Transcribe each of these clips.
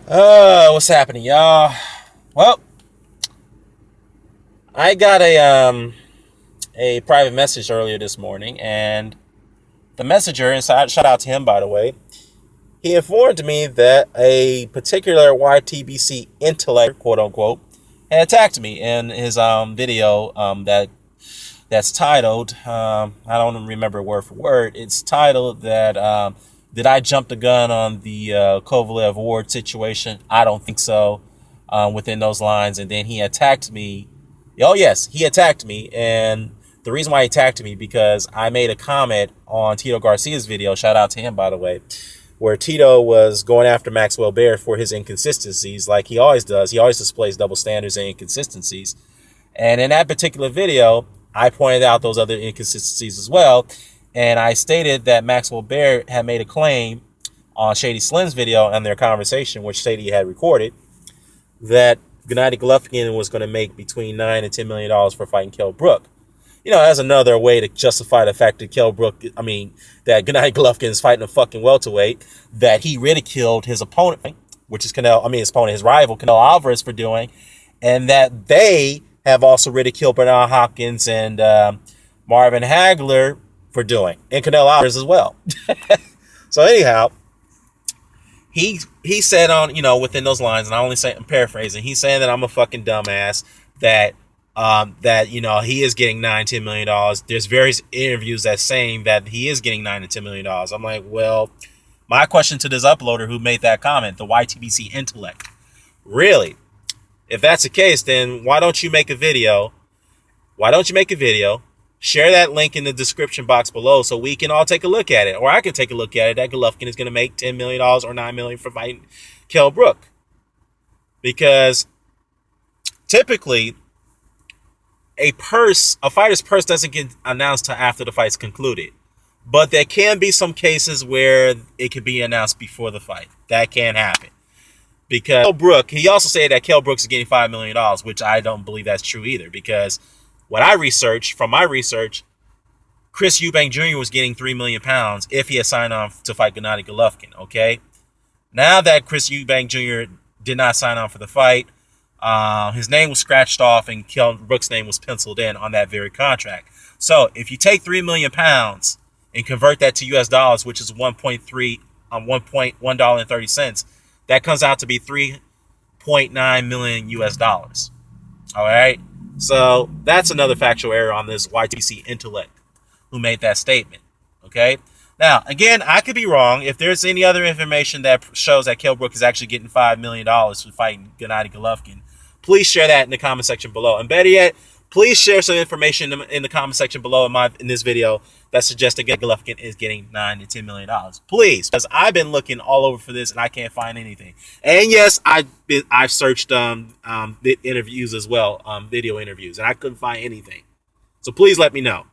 What's happening, y'all? Well, I got a private message earlier this morning, and the messenger, and shout out to him, by the way, he informed me that a particular YTBC Intellect, quote unquote, had attacked me in his video that's titled, I don't remember word for word. It's titled that did I jump the gun on the Kovalev Ward situation? I don't think so. Within those lines, and then he attacked me. Oh yes, he attacked me, and the reason why he attacked me because I made a comment on Tito Garcia's video. Shout out to him, by the way, where Tito was going after Maxwell Baird for his inconsistencies, like he always does. He always displays double standards and inconsistencies, and in that particular video, I pointed out those other inconsistencies as well, and I stated that Maxwell Baird had made a claim on Shady Slim's video and their conversation, which Shady had recorded, that Gennady Golovkin was going to make between $9 and $10 million for fighting Kell Brook. You know, as another way to justify the fact that that Gennady Golovkin is fighting a fucking welterweight, that he ridiculed his opponent, which is his rival, Canelo Alvarez, for doing, and that they have also ridiculed Bernard Hopkins and Marvin Hagler for doing, and Canelo Alvarez as well. So anyhow, he said on, within those lines, and I'm paraphrasing, he's saying that I'm a fucking dumbass, that he is getting $9-10 million. There's various interviews that saying that he is getting $9-10 million. I'm like, well, my question to this uploader who made that comment, the YTBC Intellect, really, if that's the case, then why don't you make a video? Share that link in the description box below so we can all take a look at it. Or I can take a look at it, that Golovkin is going to make $10 million or $9 million for fighting Kell Brook. Because typically, a fighter's purse doesn't get announced till after the fight's concluded. But there can be some cases where it could be announced before the fight. That can happen. Because Kell Brook, he also said that Kell Brook is getting $5 million, which I don't believe that's true either. Because what I researched, from my research, Chris Eubank Jr. was getting £3 million if he had signed on to fight Gennady Golovkin, okay? Now that Chris Eubank Jr. did not sign on for the fight, his name was scratched off and Kell Brook's name was penciled in on that very contract. So if you take $3 million and convert that to US dollars, which is $1.30, that comes out to be $3.9 million US dollars. All right? So that's another factual error on this YTC Intellect who made that statement. Okay. Now, again, I could be wrong. If there's any other information that shows that Kell Brook is actually getting $5 million for fighting Gennady Golovkin, please share that in the comment section below. And better yet, please share some information in the comment section below in this video that suggests that Golovkin is getting $9 to $10 million. Please, because I've been looking all over for this and I can't find anything. And yes, I've searched interviews as well, video interviews, and I couldn't find anything. So please let me know.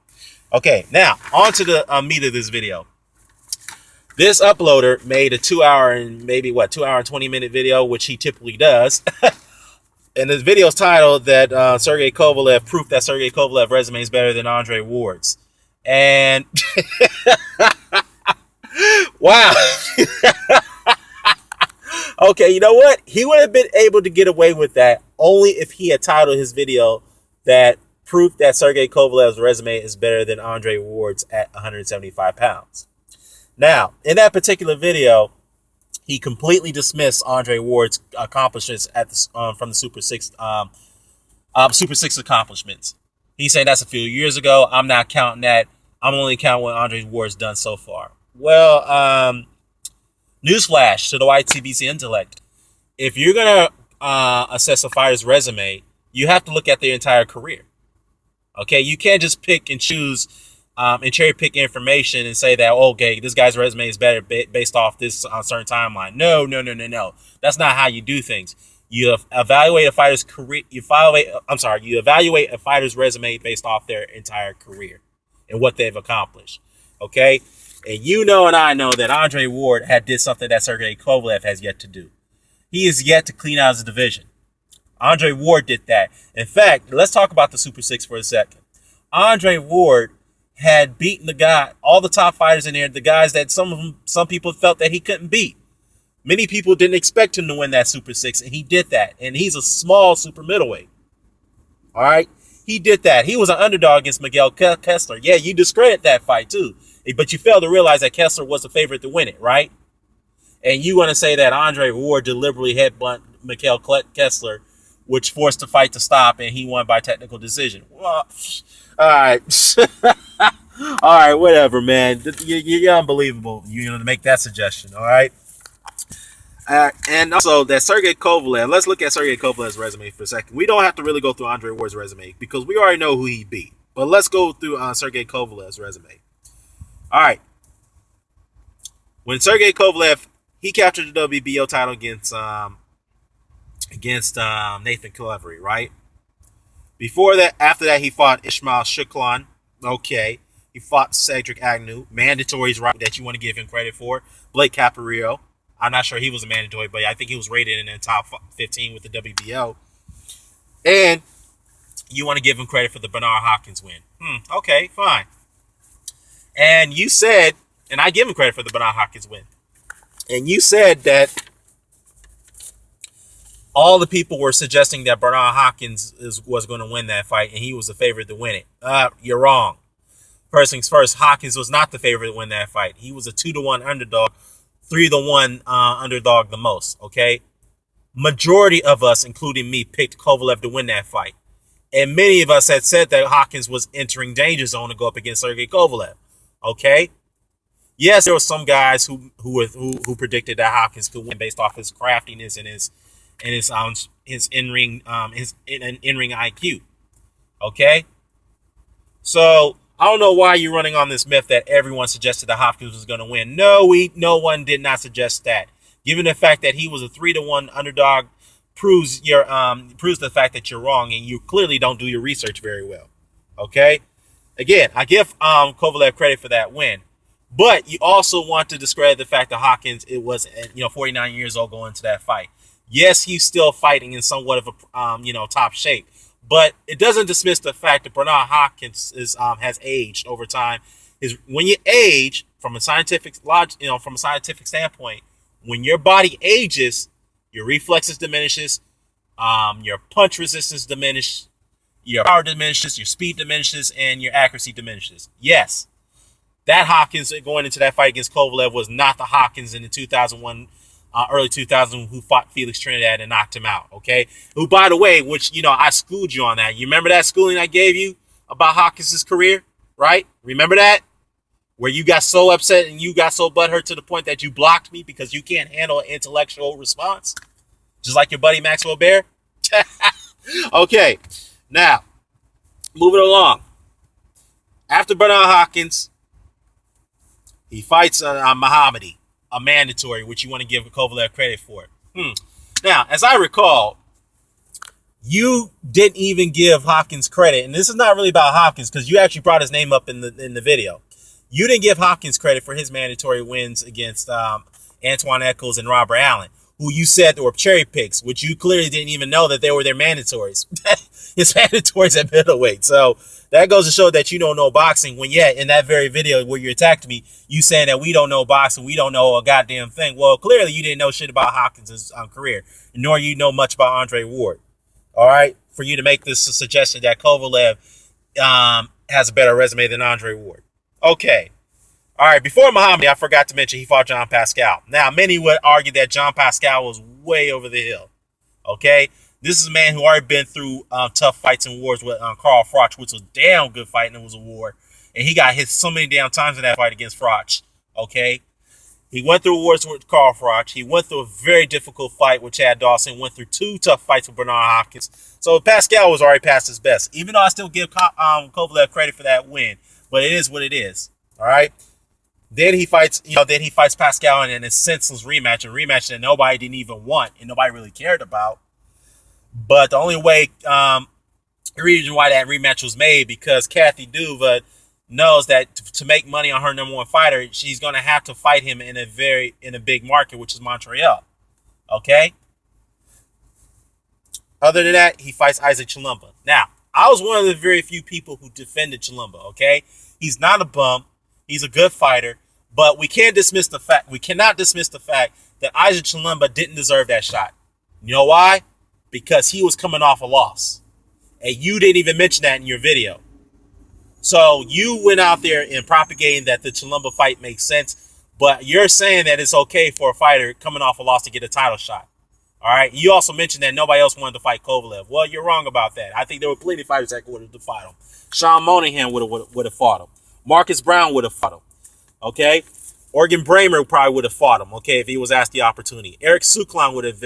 Okay, now on to the meat of this video. This uploader made a 2 hour and 20 minute video, which he typically does. And this video is titled that Sergey Kovalev, proof that Sergey Kovalev resume is better than Andre Ward's. And wow. Okay, you know what? He would have been able to get away with that only if he had titled his video that proof that Sergey Kovalev's resume is better than Andre Ward's at 175 pounds. Now, in that particular video, he completely dismissed Andre Ward's accomplishments from the Super Six accomplishments. He said that's a few years ago. I'm not counting that. I'm only counting what Andre Ward's done so far. Well, newsflash to the YTBC Intellect. If you're going to assess a fighter's resume, you have to look at their entire career. Okay, you can't just pick and choose and cherry pick information and say that, okay, this guy's resume is better based off this certain timeline. No. That's not how you do things. You evaluate a fighter's career. You evaluate a fighter's resume based off their entire career and what they've accomplished. Okay, and you know and I know that Andre Ward did something that Sergey Kovalev has yet to do. He is yet to clean out his division. Andre Ward did that. In fact, let's talk about the Super Six for a second. Andre Ward had beaten all the top fighters in there, the guys that some people felt that he couldn't beat. Many people didn't expect him to win that Super 6, and he did that. And he's a small super middleweight. All right? He did that. He was an underdog against Miguel Kessler. Yeah, you discredit that fight, too. But you fail to realize that Kessler was the favorite to win it, right? And you want to say that Andre Ward deliberately headbutt Miguel Kessler, which forced the fight to stop, and he won by technical decision. Well, all right. All right, whatever, man. You're unbelievable, to make that suggestion, all right? And also that Sergey Kovalev. Let's look at Sergey Kovalev's resume for a second. We don't have to really go through Andre Ward's resume because we already know who he beat. But let's go through Sergey Kovalev's resume. All right. When Sergey Kovalev, he captured the WBO title against Nathan Clevery, right? Before that, after that, he fought Ismail Shuklan. Okay. He fought Cedric Agnew. Mandatories, right, that you want to give him credit for. Blake Caparillo. I'm not sure he was a mandatory, but I think he was rated in the top 15 with the WBO. And you want to give him credit for the Bernard Hopkins win. Okay, fine. And you said, and I give him credit for the Bernard Hopkins win. And you said that all the people were suggesting that Bernard Hopkins was going to win that fight, and he was the favorite to win it. You're wrong. First things first, Hopkins was not the favorite to win that fight. He was a 2-1 underdog. 3-1 underdog the most, okay? Majority of us, including me, picked Kovalev to win that fight. And many of us had said that Hopkins was entering danger zone to go up against Sergey Kovalev, okay? Yes, there were some guys who predicted that Hopkins could win based off his craftiness and his in-ring IQ, okay? So I don't know why you're running on this myth that everyone suggested that Hopkins was going to win. No one did not suggest that. Given the fact that he was a 3-1 underdog, proves the fact that you're wrong, and you clearly don't do your research very well. Okay, again, I give Kovalev credit for that win, but you also want to discredit the fact that Hopkins 49 years old going into that fight. Yes, he's still fighting in somewhat of a top shape. But it doesn't dismiss the fact that Bernard Hopkins has aged over time. When you age, from a scientific standpoint, when your body ages, your reflexes diminishes, your punch resistance diminishes, your power diminishes, your speed diminishes, and your accuracy diminishes. Yes, that Hopkins going into that fight against Kovalev was not the Hopkins in the 2001. Early 2000, who fought Felix Trinidad and knocked him out, okay? Who, by the way, I schooled you on that. You remember that schooling I gave you about Hopkins' career, right? Remember that? Where you got so upset and you got so butthurt to the point that you blocked me because you can't handle an intellectual response? Just like your buddy Maxwell Bear? Okay, now, moving along. After Bernard Hopkins, he fights Muhammadi. A mandatory, which you want to give Kovalev credit for. Now, as I recall, you didn't even give Hopkins credit, and this is not really about Hopkins because you actually brought his name up in the video. You didn't give Hopkins credit for his mandatory wins against Antoine Eccles and Robert Allen, who you said were cherry picks, which you clearly didn't even know that they were their mandatories. His mandatories at middleweight. So that goes to show that you don't know boxing. When in that very video where you attacked me, you saying that we don't know boxing, we don't know a goddamn thing. Well, clearly you didn't know shit about Hopkins' career, nor you know much about Andre Ward. All right, for you to make this suggestion that Kovalev has a better resume than Andre Ward. Okay. All right, before Muhammad, I forgot to mention he fought John Pascal. Now, many would argue that John Pascal was way over the hill. Okay? This is a man who already been through tough fights and wars with Carl Froch, which was a damn good fight, and it was a war. And he got hit so many damn times in that fight against Froch. Okay? He went through wars with Carl Froch. He went through a very difficult fight with Chad Dawson. Went through 2 tough fights with Bernard Hopkins. So Pascal was already past his best. Even though I still give Kovalev credit for that win. But it is what it is. All right? Then he fights Pascal in a senseless rematch, a rematch that nobody didn't even want and nobody really cared about. But the only way, the reason why that rematch was made, because Kathy Duva knows that to make money on her number 1 fighter, she's going to have to fight him in a big market, which is Montreal. Okay? Other than that, he fights Isaac Chilumba. Now, I was one of the very few people who defended Chilumba, okay? He's not a bum. He's a good fighter. But we cannot dismiss the fact that Isaac Chilemba didn't deserve that shot. You know why? Because he was coming off a loss. And you didn't even mention that in your video. So you went out there and propagating that the Chilemba fight makes sense, but you're saying that it's okay for a fighter coming off a loss to get a title shot. All right. You also mentioned that nobody else wanted to fight Kovalev. Well, you're wrong about that. I think there were plenty of fighters that would have fought him. Sean Monahan would have fought him. Marcus Brown would have fought him. Okay. Organ Bramer probably would have fought him. Okay, if he was asked the opportunity. Eric Suklan would have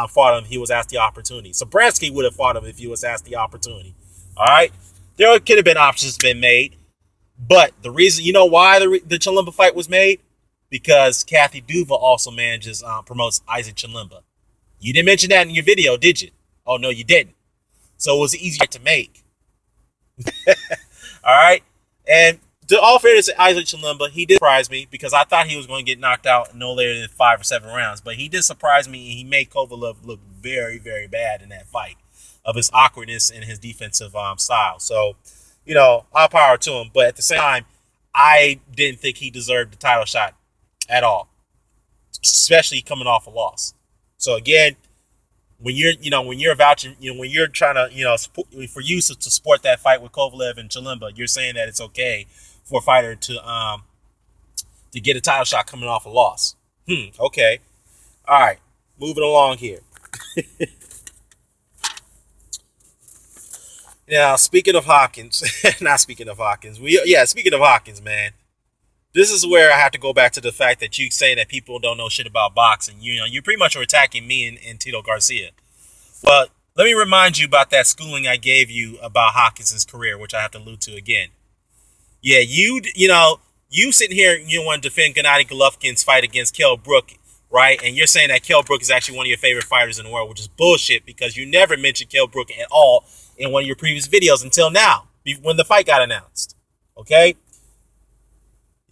fought him if he was asked the opportunity. Sobransky would have fought him if he was asked the opportunity. All right. There could have been options been made, but the reason, you know why the Chilemba fight was made? Because Kathy Duva also promotes Isaac Chilemba. You didn't mention that in your video, did you? Oh, no, you didn't. So it was easier to make. All right. And to all fairness to Isaac Chilemba, he did surprise me because I thought he was going to get knocked out no later than 5 or 7 rounds. But he did surprise me, and he made Kovalev look very, very bad in that fight of his awkwardness and his defensive style. So, you know, all power to him. But at the same time, I didn't think he deserved the title shot at all, especially coming off a loss. So again, when you're vouching, when you're trying to, for you to support that fight with Kovalev and Chilemba, you're saying that it's okay for a fighter to get a title shot coming off a loss. Okay. All right. Moving along here. Now, speaking of Hawkins, speaking of Hawkins, man. This is where I have to go back to the fact that you saying that people don't know shit about boxing. You pretty much are attacking me and Tito Garcia. But let me remind you about that schooling I gave you about Hawkins' career, which I have to allude to again. Yeah, you sitting here, you want to defend Gennady Golovkin's fight against Kell Brook, right? And you're saying that Kell Brook is actually one of your favorite fighters in the world, which is bullshit because you never mentioned Kell Brook at all in one of your previous videos until now, when the fight got announced. Okay?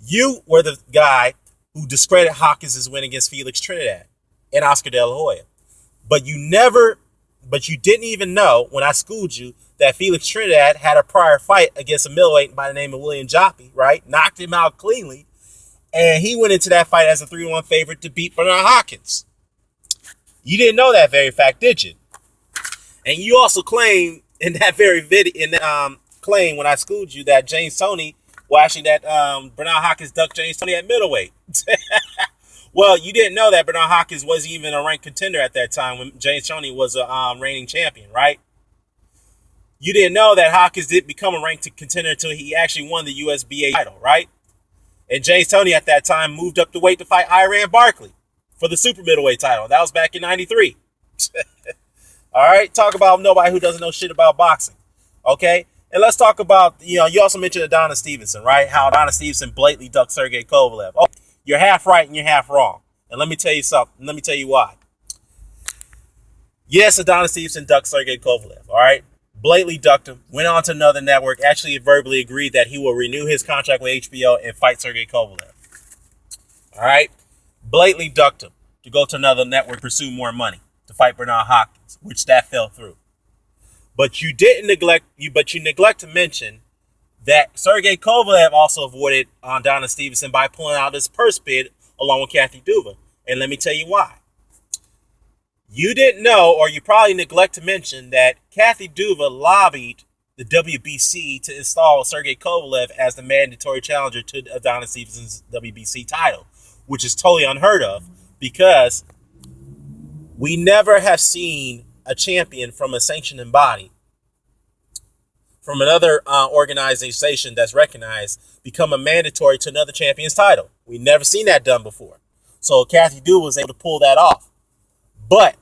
You were the guy who discredited Hawkins' win against Felix Trinidad and Oscar De La Hoya. But you didn't even know when I schooled you that Felix Trinidad had a prior fight against a middleweight by the name of William Joppy, right? Knocked him out cleanly. And he went into that fight as a 3-1 favorite to beat Bernard Hawkins. You didn't know that very fact, did you? And you also claimed in that very video, claim when I schooled you that James Toney, Bernard Hawkins ducked James Toney at middleweight. Well, you didn't know that Bernard Hawkins wasn't even a ranked contender at that time when James Toney was a reigning champion, right? You didn't know that Hawkins didn't become a ranked contender until he actually won the USBA title, right? And James Toney at that time moved up the weight to fight Iran Barkley for the super middleweight title. That was back in '93. All right, talk about nobody who doesn't know shit about boxing. Okay, and let's talk about, you also mentioned Adonis Stevenson, right? How Adonis Stevenson blatantly ducked Sergey Kovalev. Oh, you're half right and you're half wrong. And let me tell you something. Let me tell you why. Yes, Adonis Stevenson ducked Sergey Kovalev, all right? Blatantly ducked him, went on to another network, actually verbally agreed that he will renew his contract with HBO and fight Sergey Kovalev. All right? Blatantly ducked him to go to another network, pursue more money, to fight Bernard Hawkins, which that fell through. But you neglect to mention that Sergey Kovalev also avoided Adonis Stevenson by pulling out his purse bid along with Kathy Duva. And let me tell you why. You didn't know, or you probably neglect to mention, that Kathy Duva lobbied the WBC to install Sergey Kovalev as the mandatory challenger to Adonis Stevenson's WBC title, which is totally unheard of because we never have seen a champion from a sanctioning body, from another organization that's recognized, become a mandatory to another champion's title. We never seen that done before. So Kathy Duva was able to pull that off. But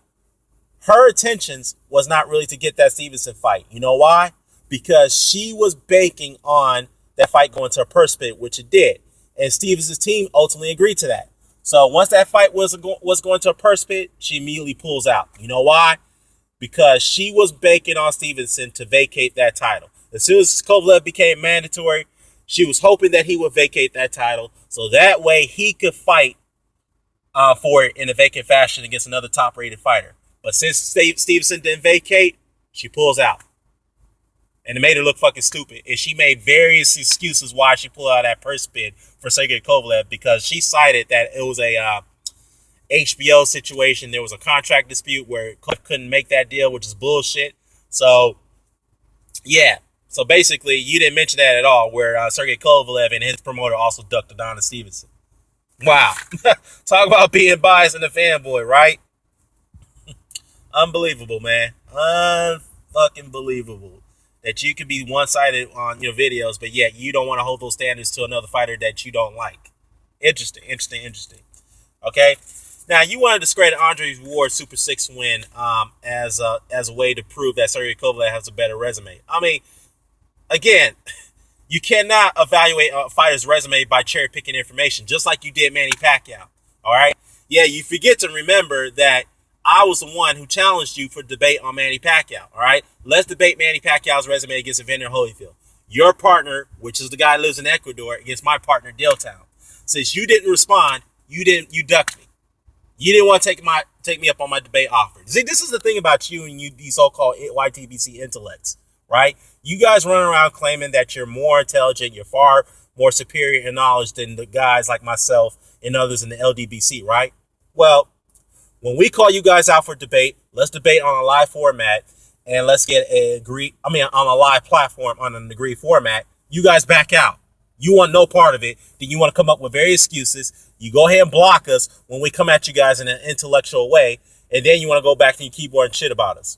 her intentions was not really to get that Stevenson fight. You know why? Because she was banking on that fight going to a purse bid, which it did. And Stevenson's team ultimately agreed to that. So once that fight was going to a purse bid, she immediately pulls out. You know why? Because she was banking on Stevenson to vacate that title. As soon as Kovalev became mandatory, she was hoping that he would vacate that title so that way he could fight for it in a vacant fashion against another top-rated fighter. But since Stevenson didn't vacate, she pulls out. And it made her look fucking stupid. And she made various excuses why she pulled out that purse bid for Sergey Kovalev, because she cited that it was HBO situation. There was a contract dispute where Kovalev couldn't make that deal, which is bullshit. So, yeah. So basically, you didn't mention that at all, where Sergey Kovalev and his promoter also ducked Adonis Stevenson. Wow. Talk about being biased and a fanboy, right? Unbelievable, man. Unfucking believable. That you can be one-sided on your videos, but yet you don't want to hold those standards to another fighter that you don't like. Interesting. Okay? Now, you want to discredit Andre Ward's Super 6 win as a way to prove that Sergey Kovalev has a better resume. I mean, again, you cannot evaluate a fighter's resume by cherry-picking information, just like you did Manny Pacquiao. All right? Yeah, you forget to remember that I was the one who challenged you for debate on Manny Pacquiao. All right? Let's debate Manny Pacquiao's resume against Evander Holyfield. Your partner, which is the guy who lives in Ecuador, against my partner, Dilltown. Since you didn't respond, you ducked me. You didn't want to take me up on my debate offer. See, this is the thing about you and you, these so-called YTBC intellects, right? You guys run around claiming that you're more intelligent, you're far more superior in knowledge than the guys like myself and others in the LDBC, right? Well, when we call you guys out for debate, let's debate on a live format and let's get on a live platform on an agreed format. You guys back out. You want no part of it. Then you want to come up with various excuses. You go ahead and block us when we come at you guys in an intellectual way. And then you want to go back to your keyboard and shit about us.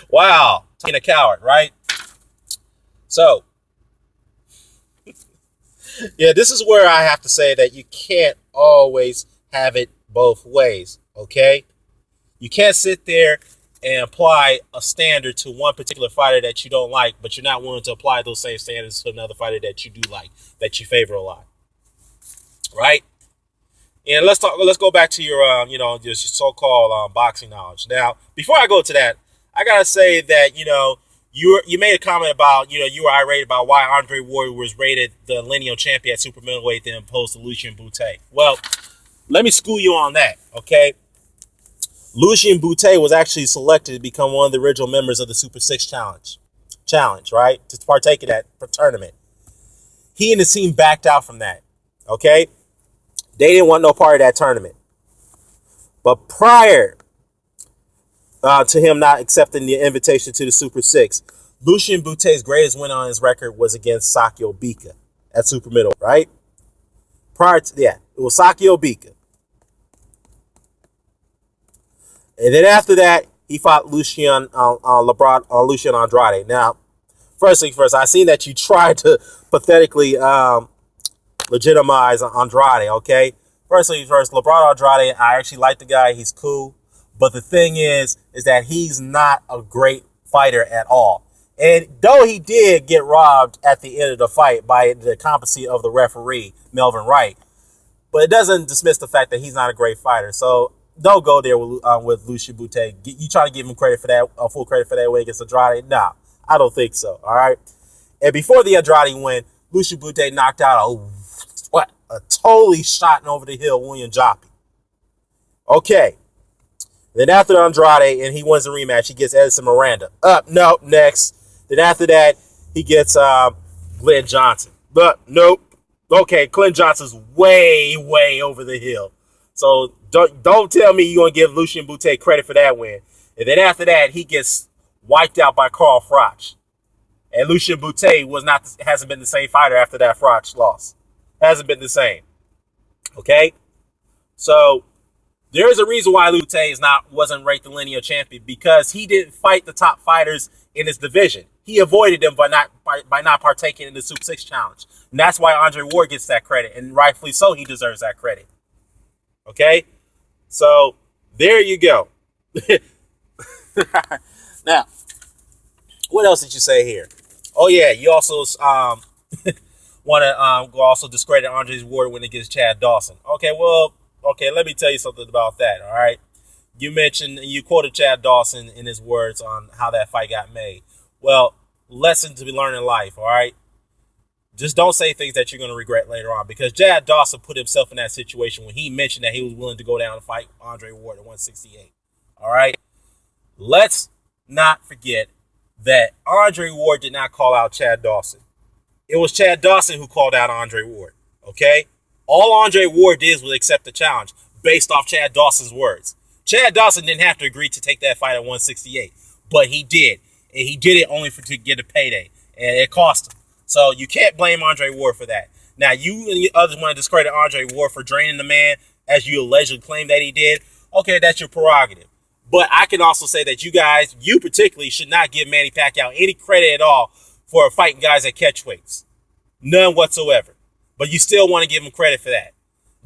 Wow. Being a coward, right? So, yeah, this is where I have to say that you can't always have it both ways, okay? You can't sit there and apply a standard to one particular fighter that you don't like, but you're not willing to apply those same standards to another fighter that you do like, that you favor a lot, right? And let's go back to your, your so-called boxing knowledge. Now, before I go to that, I gotta say that you made a comment about you were irate about why Andre Ward was rated the lineal champion at super middleweight then opposed to Lucien Boutte. Well, let me school you on that, okay? Lucien Boutte was actually selected to become one of the original members of the Super 6 challenge, right? To partake in that tournament. He and his team backed out from that, okay? They didn't want no part of that tournament. But prior to him not accepting the invitation to the Super 6, Lucien Boutte's greatest win on his record was against Sakio Bika at super middle, right? It was Sakio Bika. And then after that, he fought Lucien Andrade. Now, first thing first, I seen that you tried to pathetically legitimize Andrade, okay? First thing first, LeBron Andrade, I actually like the guy. He's cool. But the thing is that he's not a great fighter at all. And though he did get robbed at the end of the fight by the competency of the referee, Melvin Wright, but it doesn't dismiss the fact that he's not a great fighter. So don't go there with Lucien Boutte. You try to give him credit for that, full credit for that win against Andrade? Nah, I don't think so. All right. And before the Andrade win, Lucien Boutte knocked out a totally shot over the hill William Joppy. Okay. Then after Andrade and he wins the rematch, he gets Edson Miranda. Next. Then after that, he gets Glenn Johnson. But nope. Okay, Glenn Johnson's way, way over the hill. So don't tell me you're going to give Lucien Boutte credit for that win. And then after that, he gets wiped out by Carl Froch. And Lucien Boutte hasn't been the same fighter after that Froch loss. Hasn't been the same. Okay? So there is a reason why Boutte wasn't ranked the lineal champion, because he didn't fight the top fighters in his division. He avoided them by not partaking in the Super 6 challenge. And that's why Andre Ward gets that credit. And rightfully so, he deserves that credit. Okay? So, there you go. Now, what else did you say here? Oh, yeah, you also want to also discredit Andre Ward when it gets Chad Dawson. Okay, let me tell you something about that, all right? You quoted Chad Dawson in his words on how that fight got made. Well, lesson to be learned in life, all right? Just don't say things that you're going to regret later on, because Chad Dawson put himself in that situation when he mentioned that he was willing to go down and fight Andre Ward at 168, all right? Let's not forget that Andre Ward did not call out Chad Dawson. It was Chad Dawson who called out Andre Ward, okay? All Andre Ward did was accept the challenge based off Chad Dawson's words. Chad Dawson didn't have to agree to take that fight at 168, but he did. And he did it only to get a payday, and it cost him. So you can't blame Andre Ward for that. Now, you and the others want to discredit Andre Ward for draining the man, as you allegedly claim that he did. Okay, that's your prerogative. But I can also say that you guys, you particularly, should not give Manny Pacquiao any credit at all for fighting guys at catch weights. None whatsoever. But you still want to give him credit for that.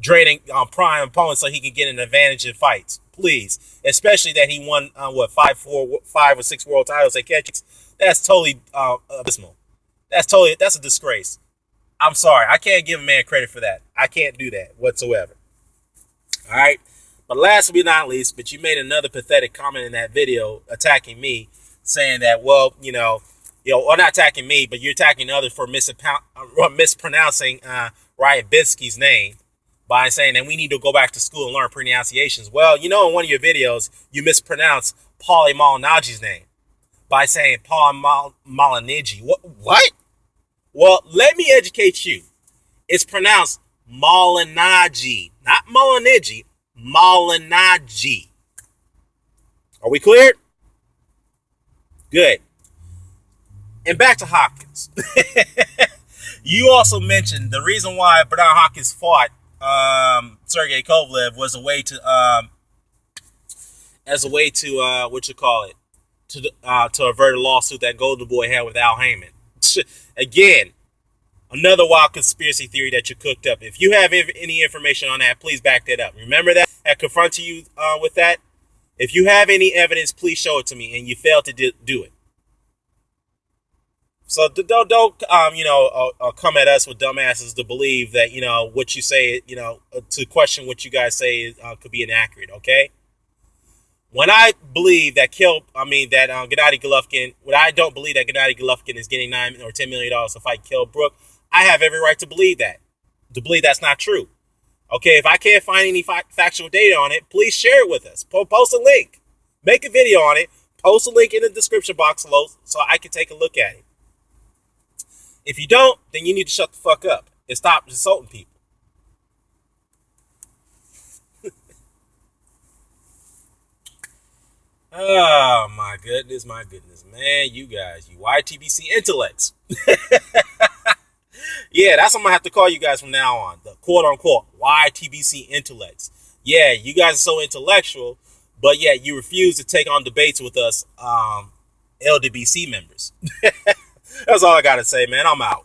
Draining prime opponents so he can get an advantage in fights. Please. Especially that he won, 5 or 6 world titles at catch weights. That's totally abysmal. That's a disgrace. I'm sorry. I can't give a man credit for that. I can't do that whatsoever. All right. But last but not least, but you made another pathetic comment in that video attacking me, saying that, well, or not attacking me, but you're attacking others for mispronouncing Ryan Binsky's name by saying that we need to go back to school and learn pronunciations. Well, in one of your videos, you mispronounced Paulie Malignaggi's name by saying Paul Malignaggi. What? Well, let me educate you. It's pronounced Malignaggi, not Malignaggi, Malignaggi. Are we cleared? Good. And back to Hopkins. You also mentioned the reason why Bernard Hopkins fought Sergey Kovalev was a way to to avert a lawsuit that Golden Boy had with Al Heyman. Again, another wild conspiracy theory that you cooked up. If you have any information on that, please back that up. Remember that I confronted you with that? If you have any evidence, please show it to me, and you failed to do it. So don't come at us with dumbasses to believe that, what you say, to question what you guys say could be inaccurate, okay? When I believe that Gennady Golovkin, when I don't believe that Gennady Golovkin is getting $9 or $10 million to fight Kell Brook, I have every right to believe that's not true. Okay, if I can't find any factual data on it, please share it with us. Post a link. Make a video on it. Post a link in the description box below so I can take a look at it. If you don't, then you need to shut the fuck up and stop insulting people. Oh, my goodness, man. You guys, you YTBC intellects. Yeah, that's what I'm going to have to call you guys from now on. The quote-unquote YTBC intellects. Yeah, you guys are so intellectual, but yeah, you refuse to take on debates with us LDBC members. That's all I got to say, man. I'm out.